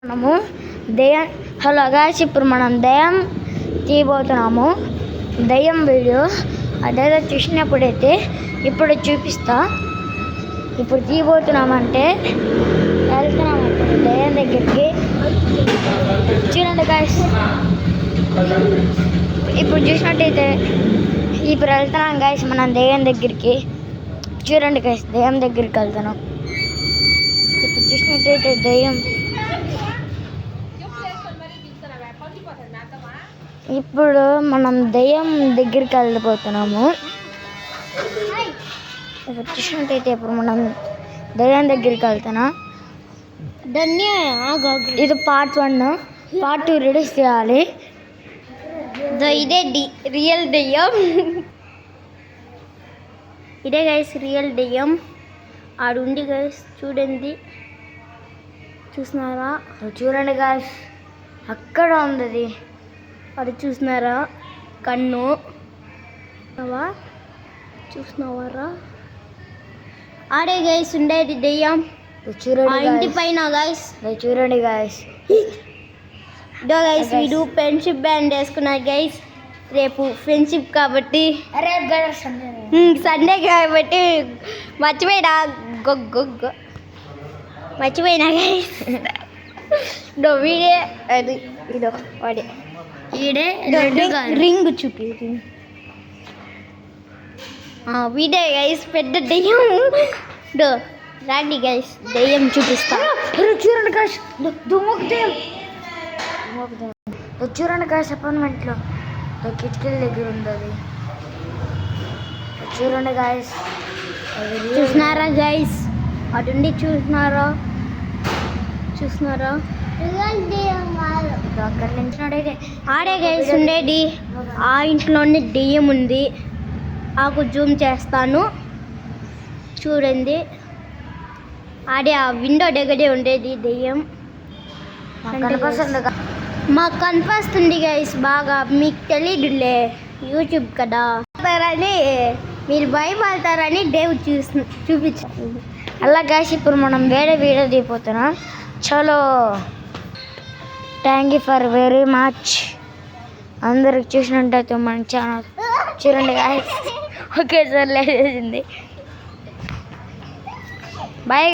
మనము దెయ్యం hello guys, ఇప్పుడు మనం దెయ్యం తీయబోతున్నాము. దెయ్యం వీడియో అదేదో చూసినప్పుడైతే ఇప్పుడు చూపిస్తా. ఇప్పుడు తీయబోతున్నామంటే వెళ్తున్నాము దెయ్యం దగ్గరికి. చూడండి గాయ్స్, ఇప్పుడు చూసినట్టయితే ఇప్పుడు వెళ్తున్నాం గాయ్స్ మనం దెయ్యం దగ్గరికి. చూడండి గాయ్స్, దెయ్యం దగ్గరికి వెళ్తున్నాం. ఇప్పుడు చూసినట్టయితే దెయ్యం ఇప్పుడు మనం దెయ్యం దగ్గరికి వెళ్ళిపోతున్నాము. ఇప్పుడు చూసినట్టయితే ఇప్పుడు మనం దెయ్యం దగ్గరికి వెళ్తున్నాం. ఇది పార్ట్ 1, పార్ట్ 2 రిలీజ్ చేయాలి. ఇదే రియల్ దెయ్యం. ఇదే గైస్ రియల్ దెయ్యం. ఆడుండి గైస్ చూడండి, చూసినారా? చూడండి గైస్, అక్కడ ఉంది అది చూసినారా? కన్ను చూసినవారా? ఆడే గైస్ ఉండేది దెయ్యం. చూడండి ఇంటి పైన గైస్, చూడండి గైస్. గైస్ వీడు ఫ్రెండ్షిప్ బ్యాండ్ వేసుకున్నారు గైస్. రేపు ఫ్రెండ్షిప్ కాబట్టి, సండే కాబట్టి మర్చిపోయినా మర్చిపోయినా గైస్. వీడే అది ఇదో వాడే రింగ్ చూపి వీడే గైస్ పెద్ద దెయ్యం. రాండి గైస్ దెయ్యం చూపిస్తా. చూడండి గైస్, చూడండి గైస్ అపార్ట్మెంట్లో కిటికీల దగ్గర ఉంది అది. చూడండి గైస్, చూసినారా గైస్? అటుండి చూసినారా? అక్కడ నుంచి ఆడే గైస్ ఉండేది. ఆ ఇంట్లోనే దెయ్యం ఉంది. ఆకు జూమ్ చేస్తాను చూడండి. ఆడే ఆ విండో దగ్గరే ఉండేది దెయ్యం. మాకు కనిపిస్తుంది గైస్ బాగా, మీకు తెలీదులే, యూట్యూబ్ కదా అని మీరు భయపడతారని దేవు చూపించారు. అలా గైస్ ఇప్పుడు మనం వేరే వీడియో దిగిపోతున్నాం. చలో, thank you for very much. అందరికి చూసినట్టయితే మన ఛానల్ చూడండి గాయస్. ఓకే సార్, లేచింది. బాయ్.